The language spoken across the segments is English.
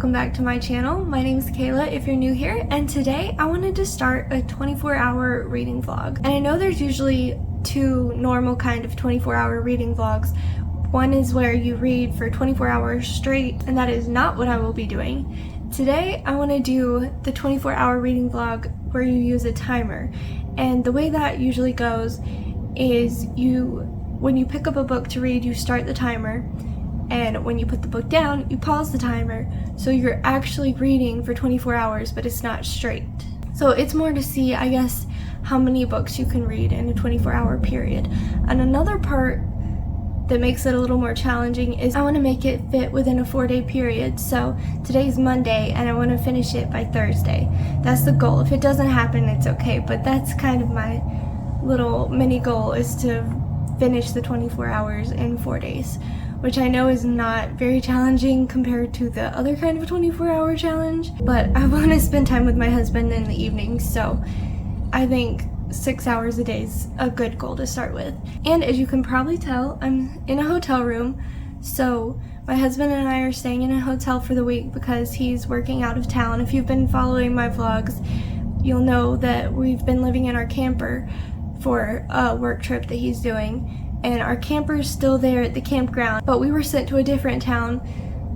welcome back to my channel. My name is Kayla if you're new here, and today I wanted to start a 24-hour reading vlog. And I know there's usually two normal kind of 24-hour reading vlogs. One is where you read for 24 hours straight, and that is not what I will be doing. Today I want to do the 24-hour reading vlog where you use a timer. And the way that usually goes is when you pick up a book to read, you start the timer. And when you put the book down, you pause the timer, so you're actually reading for 24 hours, but it's not straight. So it's more to see, I guess, how many books you can read in a 24-hour period. And another part that makes it a little more challenging is I want to make it fit within a 4-day period. So today's Monday, and I want to finish it by Thursday. That's the goal. If it doesn't happen, it's okay, but that's kind of my little mini goal, is to finish the 24 hours in 4 days. Which I know is not very challenging compared to the other kind of 24-hour challenge, but I want to spend time with my husband in the evening, so I think 6 hours a day is a good goal to start with. And as you can probably tell, I'm in a hotel room, so my husband and I are staying in a hotel for the week because he's working out of town. If you've been following my vlogs, you'll know that we've been living in our camper for a work trip that he's doing. And our camper is still there at the campground, but we were sent to a different town,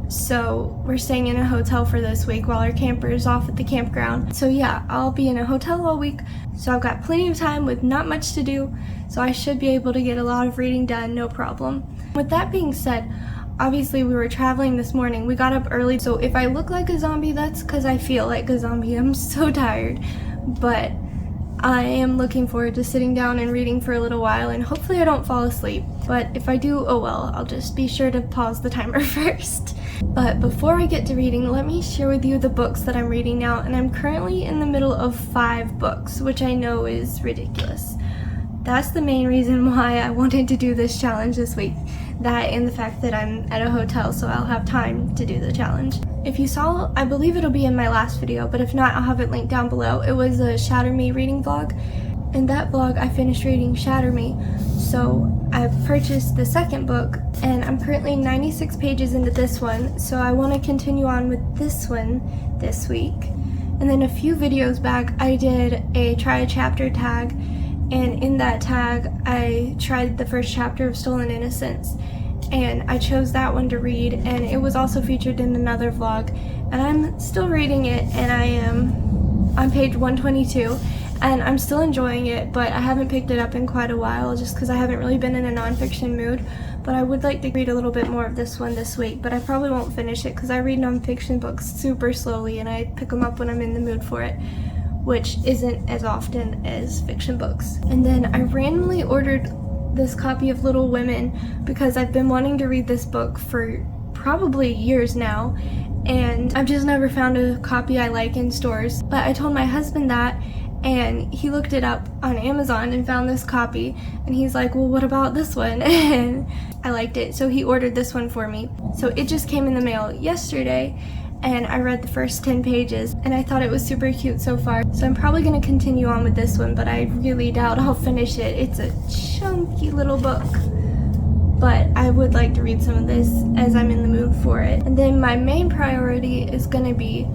so we're staying in a hotel for this week while our camper is off at the campground. So yeah, I'll be in a hotel all week, so I've got plenty of time with not much to do, so I should be able to get a lot of reading done, no problem. With that being said, obviously we were traveling this morning. We got up early, so if I look like a zombie, that's because I feel like a zombie. I'm so tired, but I am looking forward to sitting down and reading for a little while, and hopefully I don't fall asleep. But if I do, oh well, I'll just be sure to pause the timer first. But before I get to reading, let me share with you the books that I'm reading now, and I'm currently in the middle of 5 books, which I know is ridiculous. That's the main reason why I wanted to do this challenge this week. That and the fact that I'm at a hotel, so I'll have time to do the challenge. If you saw, I believe it'll be in my last video, but if not, I'll have it linked down below. It was a Shatter Me reading vlog. In that vlog, I finished reading Shatter Me. So I purchased the second book, and I'm currently 96 pages into this one, so I want to continue on with this one this week. And then a few videos back, I did a try a chapter tag, and in that tag, I tried the first chapter of Stolen Innocence. And I chose that one to read, and it was also featured in another vlog, and I'm still reading it, and I am on page 122, and I'm still enjoying it, but I haven't picked it up in quite a while just because I haven't really been in a nonfiction mood. But I would like to read a little bit more of this one this week, but I probably won't finish it because I read nonfiction books super slowly, and I pick them up when I'm in the mood for it, which isn't as often as fiction books. And then I randomly ordered this copy of Little Women because I've been wanting to read this book for probably years now, and I've just never found a copy I like in stores. But I told my husband that, and he looked it up on Amazon and found this copy, and he's like, well, what about this one? And I liked it, so he ordered this one for me. So it just came in the mail yesterday, and I read the first 10 pages, and I thought it was super cute so far. So I'm probably going to continue on with this one, but I really doubt I'll finish it. It's a chunky little book, but I would like to read some of this as I'm in the mood for it. And then my main priority is going to be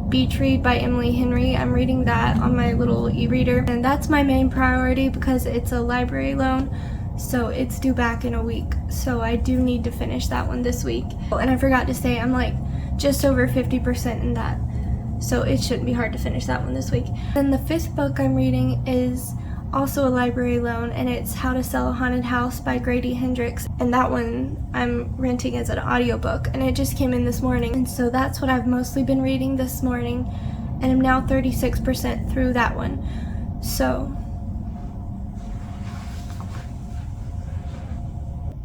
Beach Read by Emily Henry. I'm reading that on my little e-reader, and that's my main priority because it's a library loan, so it's due back in a week. So I do need to finish that one this week. And I forgot to say, I'm like just over 50% in that, so it shouldn't be hard to finish that one this week. Then the 5th book I'm reading is also a library loan, and it's How to Sell a Haunted House by Grady Hendrix, and that one I'm renting as an audiobook, and it just came in this morning, and so that's what I've mostly been reading this morning, and I'm now 36% through that one. So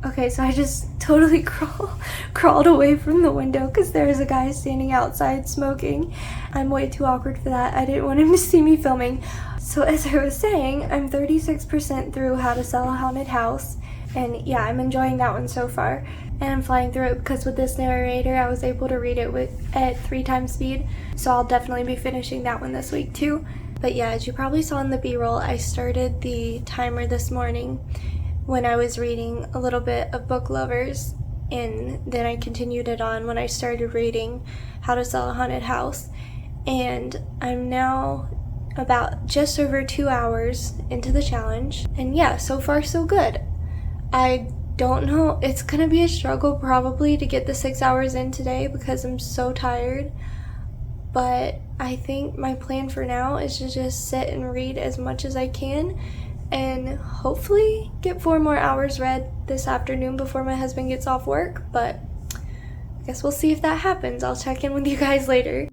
okay, so I just totally crawled away from the window because there's a guy standing outside smoking. I'm way too awkward for that. I didn't want him to see me filming. So as I was saying, I'm 36% through How to Sell a Haunted House, and yeah, I'm enjoying that one so far. And I'm flying through it because with this narrator, I was able to read it at 3 times speed, so I'll definitely be finishing that one this week too. But yeah, as you probably saw in the B-roll, I started the timer this morning when I was reading a little bit of Book Lovers, and then I continued it on when I started reading How to Sell a Haunted House. And I'm now about just over 2 hours into the challenge. And yeah, so far so good. I don't know, it's gonna be a struggle probably to get the 6 hours in today because I'm so tired. But I think my plan for now is to just sit and read as much as I can and hopefully get 4 more hours read this afternoon before my husband gets off work. But I guess we'll see if that happens. I'll check in with you guys later.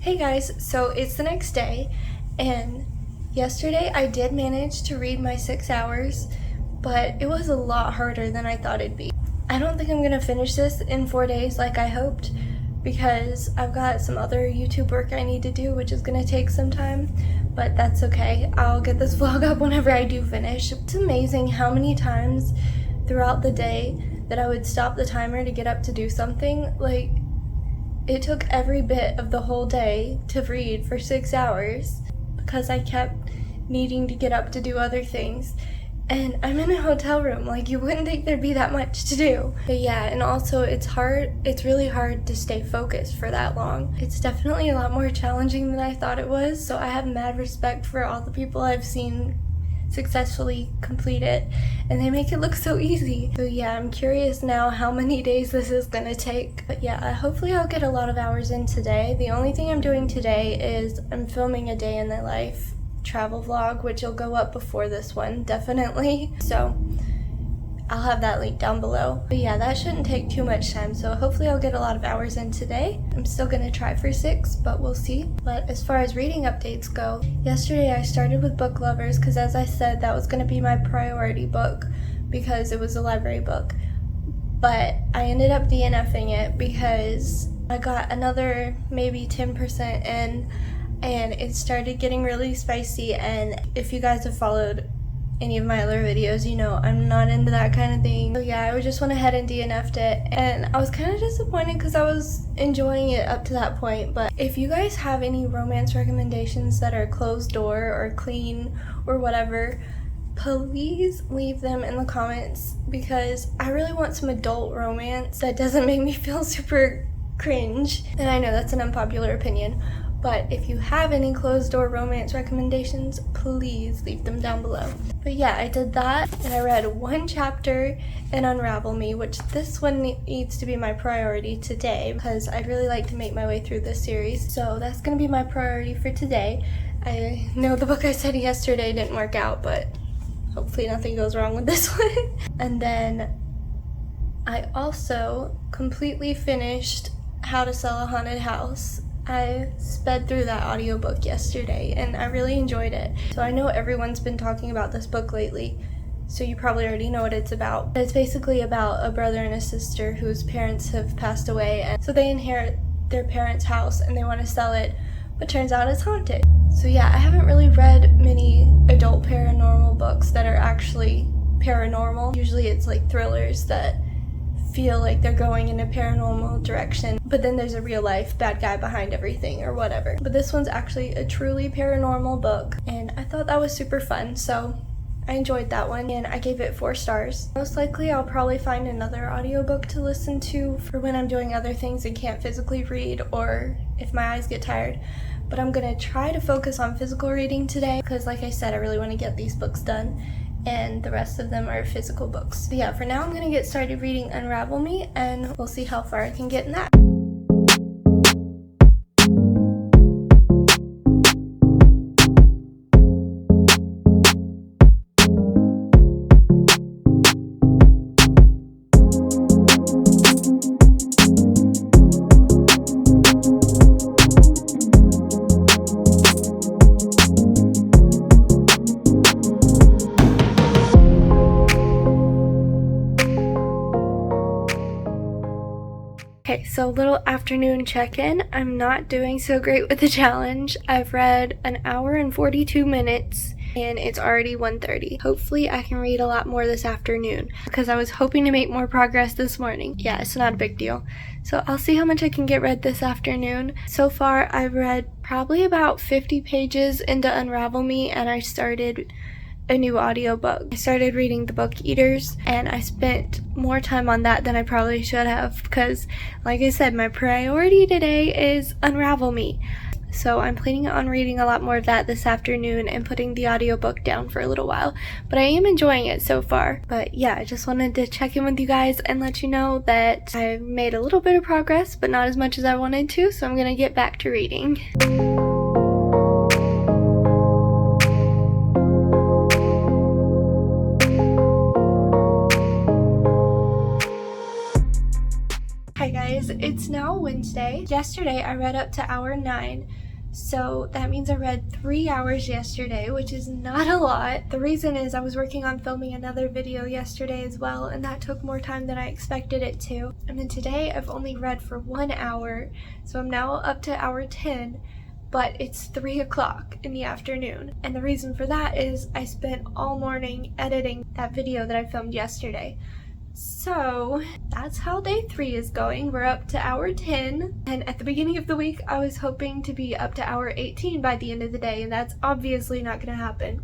Hey guys, so it's the next day, and yesterday I did manage to read my 6 hours, but it was a lot harder than I thought it'd be. I don't think I'm gonna finish this in 4 days like I hoped, because I've got some other YouTube work I need to do, which is gonna take some time, but that's okay. I'll get this vlog up whenever I do finish. It's amazing how many times throughout the day that I would stop the timer to get up to do something. Like, it took every bit of the whole day to read for 6 hours because I kept needing to get up to do other things. And I'm in a hotel room, like you wouldn't think there'd be that much to do. But yeah, and also it's really hard to stay focused for that long. It's definitely a lot more challenging than I thought it was, so I have mad respect for all the people I've seen successfully complete it, and they make it look so easy. So yeah, I'm curious now how many days this is gonna take. But yeah, hopefully I'll get a lot of hours in today. The only thing I'm doing today is I'm filming a day in the life travel vlog, which will go up before this one, definitely. So I'll have that link down below. But yeah, that shouldn't take too much time, so hopefully I'll get a lot of hours in today. I'm still gonna try for 6, but we'll see. But as far as reading updates go, yesterday I started with Book Lovers because, as I said, that was gonna be my priority book because it was a library book. But I ended up DNFing it because I got another maybe 10% in, and it started getting really spicy. And if you guys have followed any of my other videos, you know I'm not into that kind of thing. So yeah, I just went ahead and DNF'd it, and I was kind of disappointed because I was enjoying it up to that point. But if you guys have any romance recommendations that are closed door or clean or whatever, please leave them in the comments because I really want some adult romance that doesn't make me feel super cringe. And I know that's an unpopular opinion, but if you have any closed door romance recommendations, please leave them down below. But yeah, I did that, and I read 1 chapter in Unravel Me, which this one needs to be my priority today because I'd really like to make my way through this series. So that's gonna be my priority for today. I know the book I said yesterday didn't work out, but hopefully nothing goes wrong with this one. And then I also completely finished How to Sell a Haunted House. I sped through that audiobook yesterday and I really enjoyed it. So I know everyone's been talking about this book lately, so you probably already know what it's about. It's basically about a brother and a sister whose parents have passed away, and so they inherit their parents' house and they want to sell it, but turns out it's haunted. So yeah, I haven't really read many adult paranormal books that are actually paranormal. Usually it's like thrillers that feel like they're going in a paranormal direction, but then there's a real life bad guy behind everything or whatever. But this one's actually a truly paranormal book, and I thought that was super fun, so I enjoyed that one, and I gave it 4 stars. Most likely I'll probably find another audiobook to listen to for when I'm doing other things and can't physically read, or if my eyes get tired. But I'm gonna try to focus on physical reading today because, like I said, I really want to get these books done, and the rest of them are physical books. But yeah, for now I'm gonna get started reading Unravel Me, and we'll see how far I can get in that. Okay, so little afternoon check-in. I'm not doing so great with the challenge. I've read 1 hour and 42 minutes, and it's already 1:30. Hopefully I can read a lot more this afternoon because I was hoping to make more progress this morning. Yeah, it's not a big deal. So I'll see how much I can get read this afternoon. So far I've read probably about 50 pages into Unravel Me, and I started a new audiobook. I started reading the book Eaters, and I spent more time on that than I probably should have because, like I said, my priority today is Unravel Me. So I'm planning on reading a lot more of that this afternoon and putting the audiobook down for a little while. But I am enjoying it so far. But yeah, I just wanted to check in with you guys and let you know that I've made a little bit of progress, but not as much as I wanted to, so I'm gonna get back to reading. Hi guys, it's now Wednesday. Yesterday I read up to hour 9, so that means I read 3 hours yesterday, which is not a lot. The reason is I was working on filming another video yesterday as well, and that took more time than I expected it to. And then today I've only read for 1 hour, so I'm now up to hour 10, but it's 3 o'clock in the afternoon. And the reason for that is I spent all morning editing that video that I filmed yesterday. So that's how day 3 is going. We're up to hour 10, and at the beginning of the week I was hoping to be up to hour 18 by the end of the day, and that's obviously not going to happen.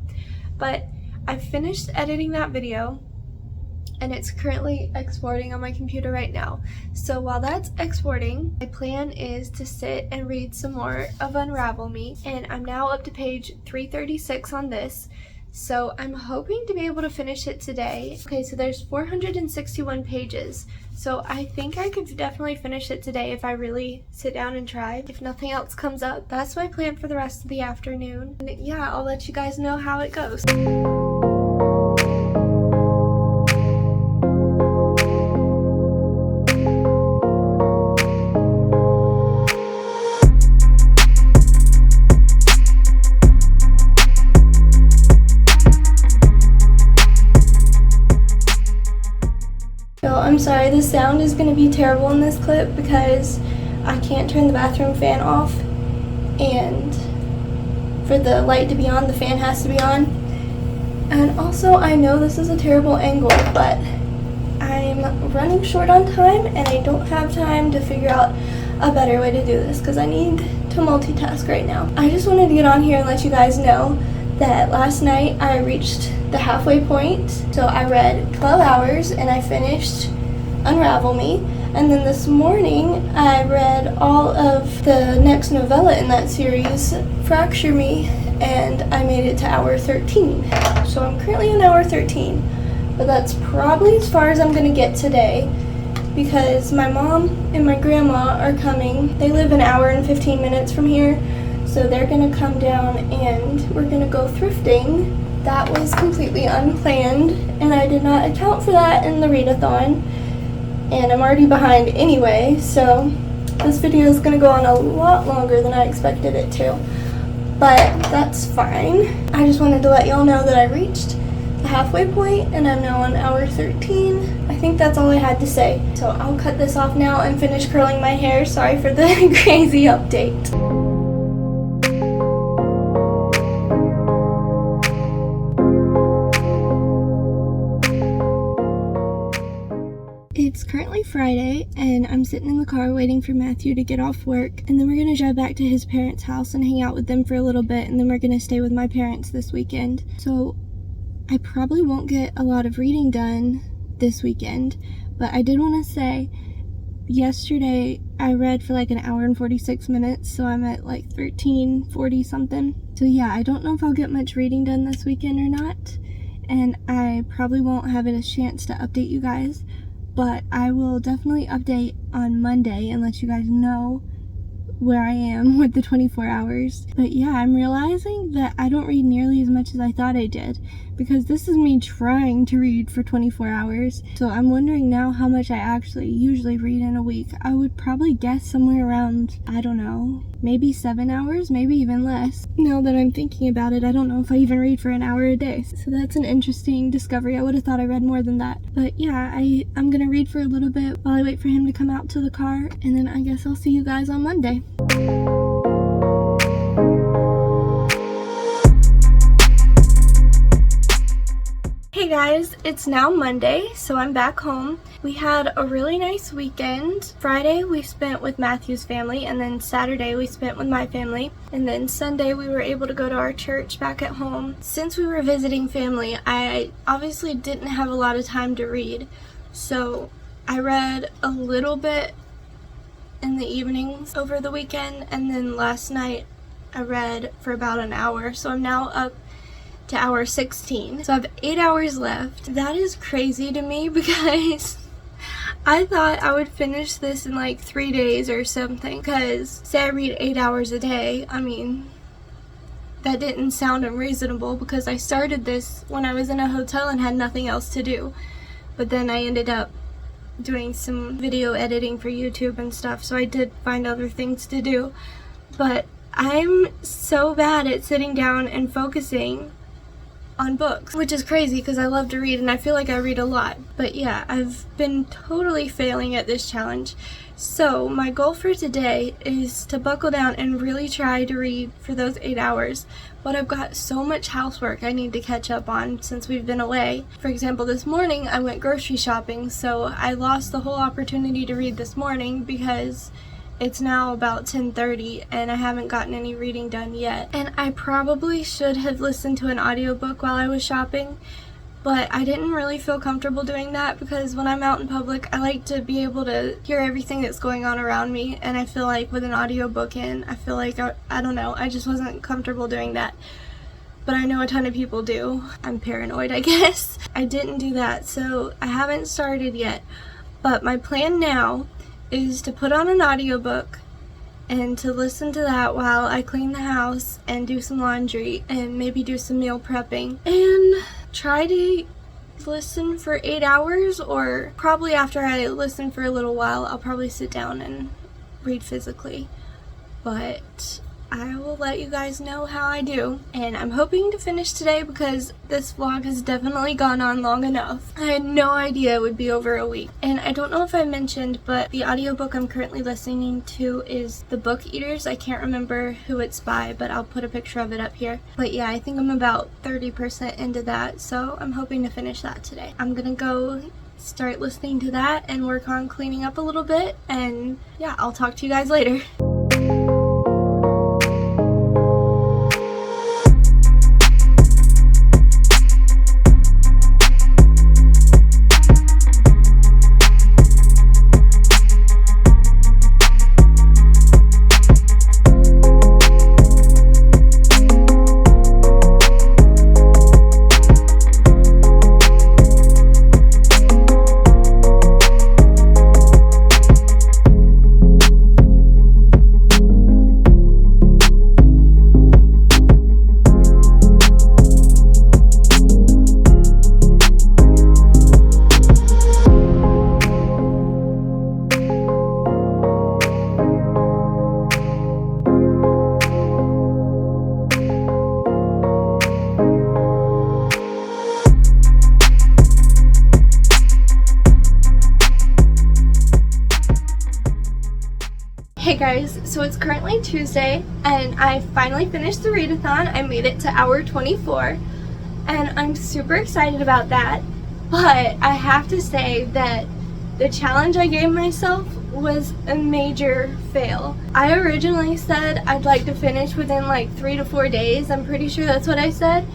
But I finished editing that video and it's currently exporting on my computer right now. So while that's exporting, my plan is to sit and read some more of Unravel Me, and I'm now up to page 336 on this. So I'm hoping to be able to finish it today. Okay, so there's 461 pages. So I think I could definitely finish it today if I really sit down and try. If nothing else comes up, that's my plan for the rest of the afternoon. And yeah, I'll let you guys know how it goes. I'm sorry, the sound is going to be terrible in this clip because I can't turn the bathroom fan off, and for the light to be on, the fan has to be on. And also, I know this is a terrible angle, but I'm running short on time and I don't have time to figure out a better way to do this because I need to multitask right now. I just wanted to get on here and let you guys know that last night I reached the halfway point. So I read 12 hours and I finished Unravel Me, and then this morning I read all of the next novella in that series, Fracture Me, and I made it to hour 13. So I'm currently on hour 13, but that's probably as far as I'm going to get today because my mom and my grandma are coming. They live an hour and 15 minutes from here, so they're going to come down and we're going to go thrifting. That was completely unplanned, and I did not account for that in the readathon. And I'm already behind anyway, so this video is going to go on a lot longer than I expected it to. But that's fine. I just wanted to let y'all know that I reached the halfway point and I'm now on hour 13. I think that's all I had to say. So I'll cut this off now and finish curling my hair. Sorry for the crazy update. It's currently Friday, and I'm sitting in the car waiting for Matthew to get off work, and then we're going to drive back to his parents' house and hang out with them for a little bit, and then we're going to stay with my parents this weekend. So I probably won't get a lot of reading done this weekend, but I did want to say yesterday I read for like an hour and 46 minutes, so I'm at like 13:40 something. So yeah, I don't know if I'll get much reading done this weekend or not, and I probably won't have a chance to update you guys. But I will definitely update on Monday and let you guys know where I am with the 24 hours. But yeah, I'm realizing that I don't read nearly as much as I thought I did, because this is me trying to read for 24 hours. So I'm wondering now how much I actually usually read in a week. I would probably guess somewhere around, I don't know, maybe 7 hours, maybe even less. Now that I'm thinking about it, I don't know if I even read for an hour a day. So that's an interesting discovery. I would have thought I read more than that. But yeah, I'm gonna read for a little bit while I wait for him to come out to the car, and then I guess I'll see you guys on Monday. Hey guys, it's now Monday, so I'm back home. We had a really nice weekend. Friday we spent with Matthew's family, and then Saturday we spent with my family, and then Sunday we were able to go to our church back at home. Since we were visiting family, I obviously didn't have a lot of time to read, so I read a little bit in the evenings over the weekend, and then last night I read for about an hour, so I'm now up to hour 16. So I have 8 hours left. That is crazy to me because I thought I would finish this in like 3 days or something, because say I read 8 hours a day, I mean, that didn't sound unreasonable because I started this when I was in a hotel and had nothing else to do. But then I ended up doing some video editing for YouTube and stuff, so I did find other things to do. But I'm so bad at sitting down and focusing on books, which is crazy because I love to read and I feel like I read a lot. But yeah, I've been totally failing at this challenge. So my goal for today is to buckle down and really try to read for those 8 hours. But I've got so much housework I need to catch up on since we've been away. For example, this morning I went grocery shopping, so I lost the whole opportunity to read this morning because it's now about 10:30 and I haven't gotten any reading done yet. And I probably should have listened to an audiobook while I was shopping, but I didn't really feel comfortable doing that because when I'm out in public, I like to be able to hear everything that's going on around me, and I feel like with an audiobook in, I feel like, I don't know, I just wasn't comfortable doing that. But I know a ton of people do. I'm paranoid, I guess. I didn't do that, so I haven't started yet. But my plan now is to put on an audiobook and to listen to that while I clean the house and do some laundry and maybe do some meal prepping, and try to listen for 8 hours, or probably after I listen for a little while I'll probably sit down and read physically. But I will let you guys know how I do, and I'm hoping to finish today because this vlog has definitely gone on long enough. I had no idea it would be over a week. And I don't know if I mentioned, but the audiobook I'm currently listening to is The Book Eaters. I can't remember who it's by, but I'll put a picture of it up here. But yeah, I think I'm about 30% into that, so I'm hoping to finish that today. I'm gonna go start listening to that and work on cleaning up a little bit, and yeah, I'll talk to you guys later. Hey guys, so it's currently Tuesday and I finally finished the readathon. I made it to hour 24 and I'm super excited about that, but I have to say that the challenge I gave myself was a major fail. I originally said I'd like to finish within like 3 to 4 days. I'm pretty sure that's what I said,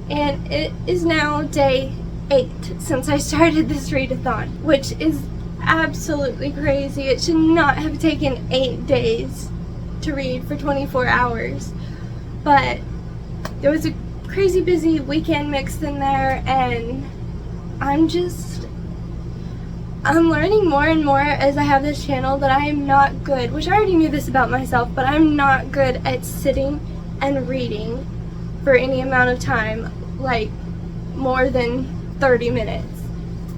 and it is now day 8 since I started this readathon, which is absolutely crazy. It should not have taken 8 days to read for 24 hours, but there was a crazy busy weekend mixed in there, and I'm learning more and more as I have this channel that I am not good, which I already knew this about myself, but I'm not good at sitting and reading for any amount of time, like more than 30 minutes.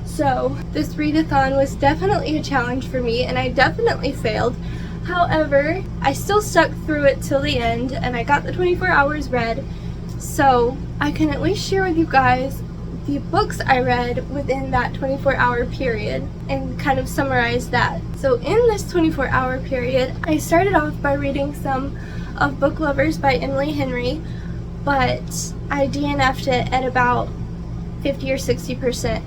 So this readathon was definitely a challenge for me, and I definitely failed. However, I still stuck through it till the end, and I got the 24 hours read, so I can at least share with you guys the books I read within that 24-hour period and kind of summarize that. So in this 24-hour period, I started off by reading some of Book Lovers by Emily Henry, but I DNF'd it at about 50 or 60%. I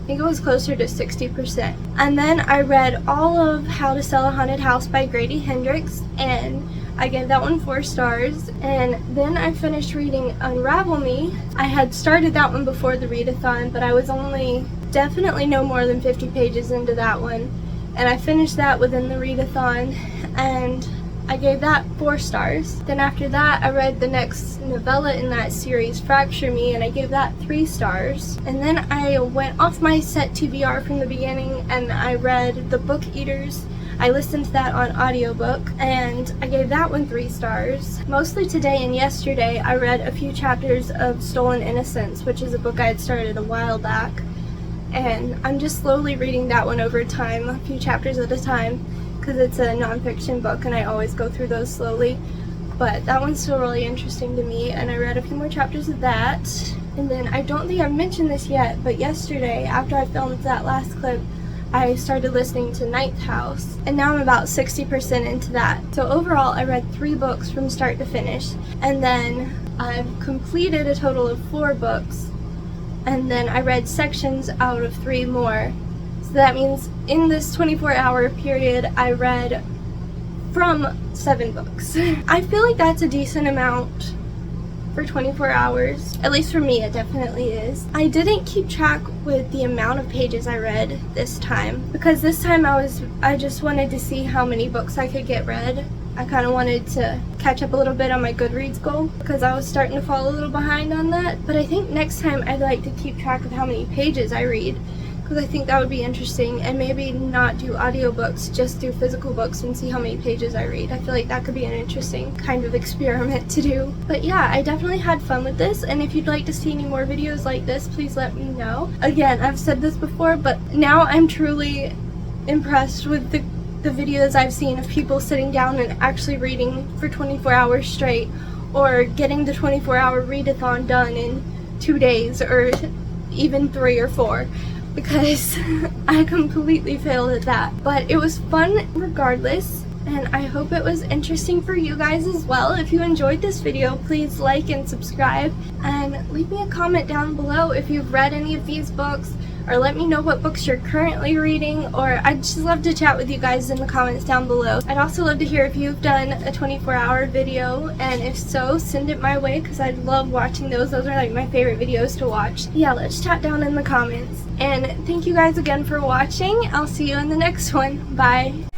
think it was closer to 60%. And then I read all of How to Sell a Haunted House by Grady Hendrix, and I gave that one 4 stars. And then I finished reading Unravel Me. I had started that one before the readathon, but I was only definitely no more than 50 pages into that one. And I finished that within the readathon, and I gave that 4 stars. Then after that, I read the next novella in that series, Fracture Me, and I gave that 3 stars. And then I went off my set TBR from the beginning and I read The Book Eaters. I listened to that on audiobook and I gave that one 3 stars. Mostly today and yesterday, I read a few chapters of Stolen Innocence, which is a book I had started a while back. And I'm just slowly reading that one over time, a few chapters at a time, because it's a nonfiction book and I always go through those slowly. But that one's still really interesting to me, and I read a few more chapters of that. And then I don't think I've mentioned this yet, but yesterday, after I filmed that last clip, I started listening to Ninth House, and now I'm about 60% into that. So overall, I read 3 books from start to finish, and then I've completed a total of 4 books, and then I read sections out of 3 more. So that means in this 24-hour period, I read from 7 books. I feel like that's a decent amount for 24 hours. At least for me, it definitely is. I didn't keep track with the amount of pages I read this time, because this time I just wanted to see how many books I could get read. I kind of wanted to catch up a little bit on my Goodreads goal, because I was starting to fall a little behind on that. But I think next time I'd like to keep track of how many pages I read, because I think that would be interesting, and maybe not do audiobooks, just do physical books and see how many pages I read. I feel like that could be an interesting kind of experiment to do. But yeah, I definitely had fun with this, and if you'd like to see any more videos like this, please let me know. Again, I've said this before, but now I'm truly impressed with the videos I've seen of people sitting down and actually reading for 24 hours straight, or getting the 24-hour readathon done in 2 days, or even 3 or 4. Because I completely failed at that. But it was fun regardless, and I hope it was interesting for you guys as well. If you enjoyed this video, please like and subscribe, and leave me a comment down below if you've read any of these books, or let me know what books you're currently reading, or I'd just love to chat with you guys in the comments down below. I'd also love to hear if you've done a 24-hour video, and if so, send it my way, because I'd love watching those. Those are like my favorite videos to watch. Yeah, let's chat down in the comments. And thank you guys again for watching. I'll see you in the next one. Bye.